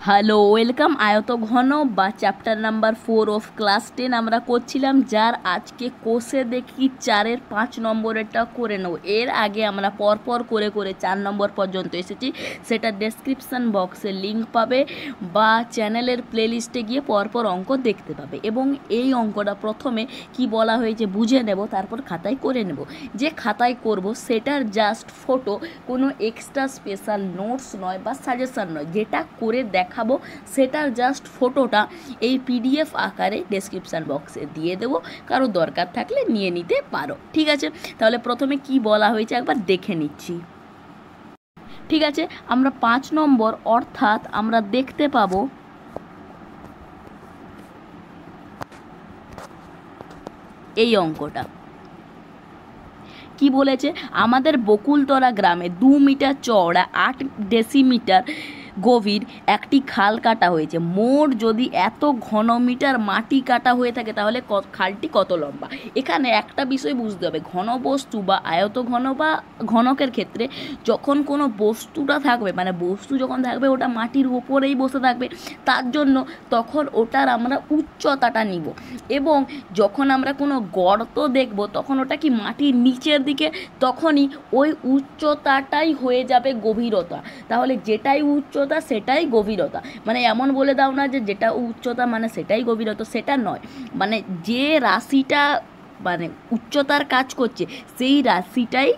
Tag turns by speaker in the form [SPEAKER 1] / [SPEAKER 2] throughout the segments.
[SPEAKER 1] Hello welcome আয়ত ঘন বা চ্যাপ্টার নাম্বার 4 অফ ক্লাস 10 আমরা করছিলাম, যার আজকে কোষে দেখি 4-এর 5 নম্বরেরটা করে নেব। এর আগে আমরা পরপর করে করে 4 নম্বর পর্যন্ত এসেছি, সেটা ডেসক্রিপশান বক্সে লিঙ্ক পাবে বা চ্যানেলের প্লেলিস্টে গিয়ে পরপর অঙ্ক দেখতে পাবে। এবং এই অঙ্কটা প্রথমে কি বলা হয়েছে বুঝে নেব, তারপর খাতায় করে নেব। যে খাতায় করব সেটার জাস্ট ফটো, কোনো এক্সট্রা স্পেশাল নোটস নয় বা সাজেশান নয়, যেটা করে দেখাবো সেটার জাস্ট ফটোটা এই পিডিএফ আকারে ডেসক্রিপশান বক্সে দিয়ে দেবো, কারো দরকার থাকলে নিয়ে নিতে পারো। ঠিক আছে, তাহলে প্রথমে কি বলা হয়েছে একবার দেখে নিচ্ছি। ঠিক আছে, আমরা 5 নম্বর অর্থাৎ আমরা দেখতে পাবো এই অঙ্কটা কি বলেছে, আমাদের বকুলতলা গ্রামে 2 মিটার চওড়া 8 ডেসিমিটার গভীর একটি খাল কাটা হয়েছে। মোট যদি এত ঘনমিটার মাটি কাটা হয়ে থাকে তাহলে খালটি কত লম্বা। এখানে একটা বিষয় বুঝতে হবে, ঘনবস্তু বা আয়ত ঘন বা ঘনকের ক্ষেত্রে যখন কোনো বস্তুটা থাকবে, মানে বস্তু যখন থাকবে ওটা মাটির উপরেই বসে থাকবে, তার জন্য তখন ওটার আমরা উচ্চতাটা নিব। এবং যখন আমরা কোনো গর্ত দেখব তখন ওটা কি মাটির নিচের দিকে, তখনই ওই উচ্চতাটাই হয়ে যাবে গভীরতা। তাহলে যেটাই উচ্চতা সেটাই গভীরতা, মানে এমন বলে দাও না যে যেটা উচ্চতা মানে সেটাই গভীরতা, সেটা নয়। মানে যে রাশিটা মানে উচ্চতার কাজ করছে সেই রাশিটাই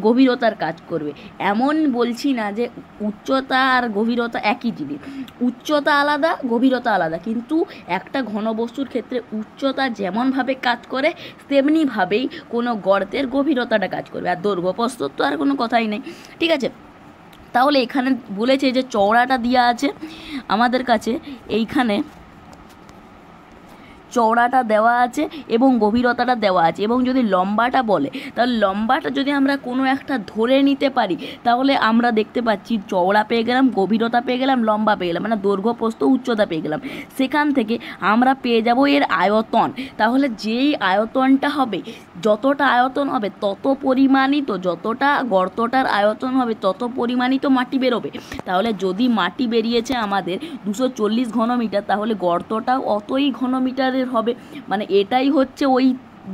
[SPEAKER 1] গভীরতার কাজ করবে। এমন বলছি না যে উচ্চতা আর গভীরতা একই জিনিস, উচ্চতা আলাদা গভীরতা আলাদা, কিন্তু একটা ঘনবস্তুর ক্ষেত্রে উচ্চতা যেমনভাবে কাজ করে তেমনিভাবেই কোনো গর্তের গভীরতাটা কাজ করবে। আর দৈর্ঘ্য প্রস্থ তো আর কোনো কথাই নেই। ঠিক আছে, তাহলে এখানে বলেছে যে চওড়াটা দেওয়া আছে আমাদের কাছে, এইখানে চওড়াটা দেওয়া আছে এবং গভীরতাটা দেওয়া আছে। এবং যদি লম্বাটা বলে তাহলে লম্বাটা যদি আমরা কোনো একটা ধরে নিতে পারি তাহলে আমরা দেখতে পাচ্ছি চওড়া পেয়ে গেলাম, গভীরতা পেয়ে গেলাম, লম্বা পেয়ে গেলাম, মানে দৈর্ঘ্য প্রস্থ উচ্চতা পেয়ে গেলাম। সেখান থেকে আমরা পেয়ে যাব এর আয়তন। তাহলে যেই আয়তনটা হবে, যতটা আয়তন হবে তত পরিমাণিত, যতটা গর্তটার আয়তন হবে তত পরিমাণিত মাটি বেরোবে। তাহলে যদি মাটি বেরিয়েছে আমাদের 240 ঘনমিটার, তাহলে গর্তটাও অতই ঘনমিটারের হবে, মানে এটাই হচ্ছে ওই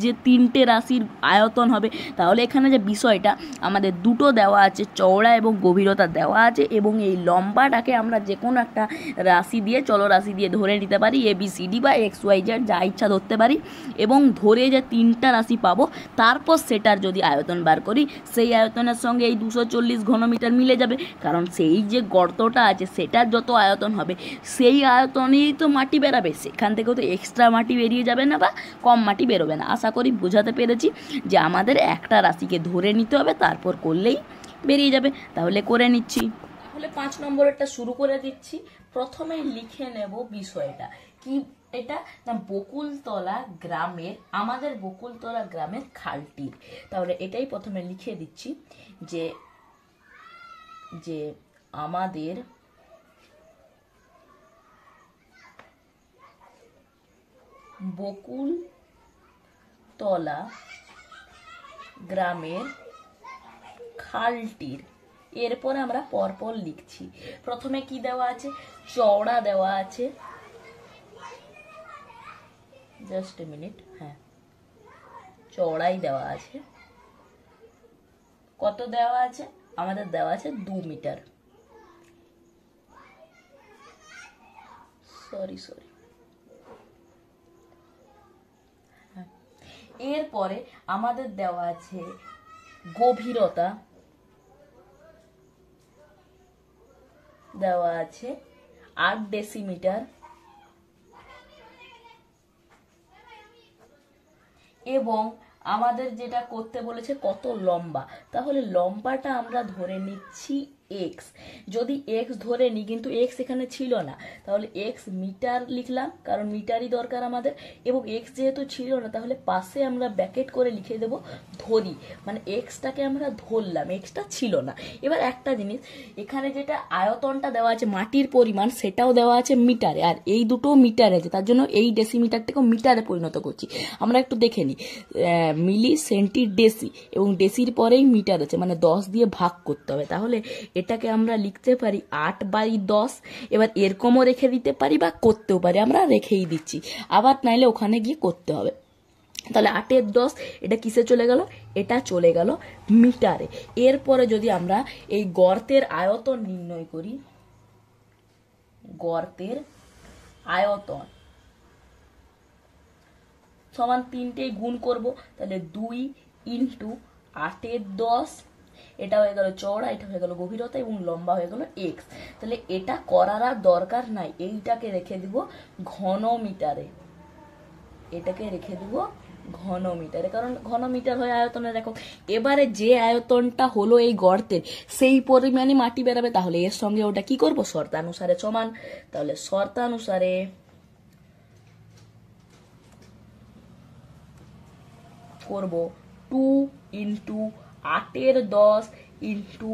[SPEAKER 1] যে 3টে রাশির আয়তন হবে। তাহলে এখানে যে বিষয়টা আমাদের দুটো দেওয়া আছে, চওড়া এবং গভীরতা দেওয়া আছে, এবং এই লম্বাটাকে আমরা যে কোনো একটা রাশি দিয়ে, চলরাশি দিয়ে ধরে নিতে পারি, ABCD বা XYZ যা ইচ্ছা ধরতে পারি, এবং ধরে যে 3টা রাশি পাবো তারপর সেটার যদি আয়তন বার করি সেই আয়তনের সঙ্গে এই 240 ঘনমিটার মিলে যাবে, কারণ সেই যে গর্তটা আছে সেটার যত আয়তন হবে সেই আয়তনেই তো মাটি বেরাবে, সেখান থেকেও তো এক্সট্রা মাটি বেরিয়ে যাবে না বা কম মাটি বেরোবে না। আশা করি বোঝাতে পেরেছি যে আমাদের একটা রাশিকে ধরে নিতে হবে, তারপর করলেই বেরিয়ে যাবে। তাহলে করে নিচ্ছি, তাহলে 5 নম্বরেরটা শুরু করে দিচ্ছি। প্রথমে লিখে নেব বিষয়টা কি, এটা না বকুলতলা গ্রামের, আমাদের বকুলতলা গ্রামের খালটির। তাহলে এটাই প্রথমে লিখে দিচ্ছি যে যে আমাদের বকুলতলা গ্রামের খালটির। এরপরে আমরা পরপর লিখছি। প্রথমে কি দেওয়া আছে, চওড়া দেওয়া আছে, জাস্ট এ মিনিট, হ্যাঁ চওড়াই দেওয়া আছে। কত দেওয়া আছে আমাদের, দেওয়া আছে 2 মিটার, সরি এরপরে আমাদের দেওয়া আছে গভীরতা, দেওয়া আছে 8 ডেসিমিটার, এবং আমাদের যেটা করতে বলেছে কত লম্বা, তাহলে লম্বাটা আমরা ধরে নিচ্ছি x। যদি x ধরে নিই, কিন্তু x এখানে ছিল না, তাহলে x মিটার লিখলাম, কারণ মিটারই দরকার আমাদের। এবং x যেহেতু ছিল না তাহলে পাশে আমরা ব্র্যাকেট করে লিখে দেব ধরি, মানে xটাকে আমরা ধরলাম, xটা ছিল না। এবার একটা জিনিস, এখানে যেটা আয়তনটা দেওয়া আছে মাটির পরিমাণ সেটাও দেওয়া আছে মিটারে, আর এই দুটো মিটারে আছে, তার জন্য এই ডেসিমিটারটাকে মিটারে পরিণত করছি। আমরা একটু দেখে নিই, মিলি সেন্টি ডেসি, এবং ডেসির পরেই মিটার আছে, মানে 10 দিয়ে ভাগ করতে হবে। তাহলে এটাকে আমরা লিখতে পারি 8/10। এবার এরকমও রেখে দিতে পারি বা করতেও পারি, আমরা রেখেই দিচ্ছি, আবার নাইলে ওখানে গিয়ে করতে হবে। তাহলে 8/10 এটা কিসে চলে গেল, এটা চলে গেল মিটারে। এরপরে যদি আমরা এই গর্তের আয়তন নির্ণয় করি, গর্তের আয়তন সমান তিনটেই গুণ করব, তাহলে 2 × 8/10, এটা হয়ে গেল চওড়া, এটা হয়ে গেল গভীরতা এবং লম্বা হয়ে গেল এক্স। তাহলে এটা করার আর দরকার নাই, এইটাকে রেখে দিব ঘন মিটারে, এটাকে রেখে দিব ঘন মিটারে, কারণ ঘন মিটার হয় আয়তনের একক। এবারে যে আয়তনটা হলো এই গর্তের সেই পরিমাণে মাটি বেরাবে, তাহলে এর সঙ্গে ওটা কি করব, শর্তানুসারে সমান। তাহলে শর্তানুসারে করব 2 × 8/10 ×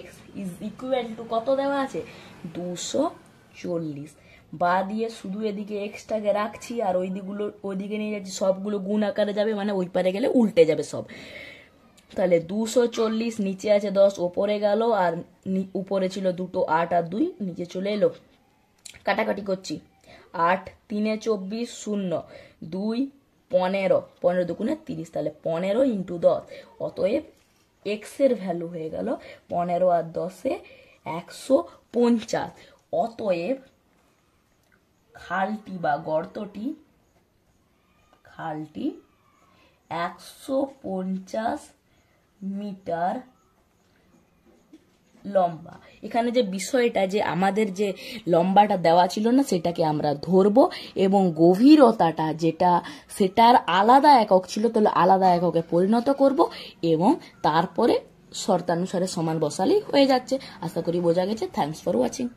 [SPEAKER 1] x ইজ ইকুয়াল টু কত দেওয়া আছে, 240। বা দিয়ে শুধু এদিকে এক্সটাকে রাখছি আর ওইদিকে নিয়ে যাচ্ছি, সবগুলো গুণ আকারে যাবে, মানে ওই পারে গেলে উল্টে যাবে সব। তাহলে 240, নিচে আছে 10, ওপরে গেল, আর উপরে ছিল 2, 8 আর 2 নিচে চলে এলো। কাটাকাটি করছি, 8 3 24, 0 2 15, 15 দুগুণে 30, তাহলে 15 × 10। অতএব এক্স এর ভ্যালু হয়ে গেল 15 আর 10-এ 150। অতএব খালটি বা গর্তটি 150 মিটার লম্বা। এখানে যে বিষয়টা, যে আমাদের যে লম্বাটা দেওয়া ছিল না সেটাকে আমরা ধরবো, এবং গভীরতাটা যেটা সেটার আলাদা একক ছিল, তাহলে আলাদা এককে পরিণত করব, এবং তারপরে শর্তানুসারে সমান বসালেই হয়ে যাচ্ছে। আশা করি বোঝা গেছে। Thanks for watching.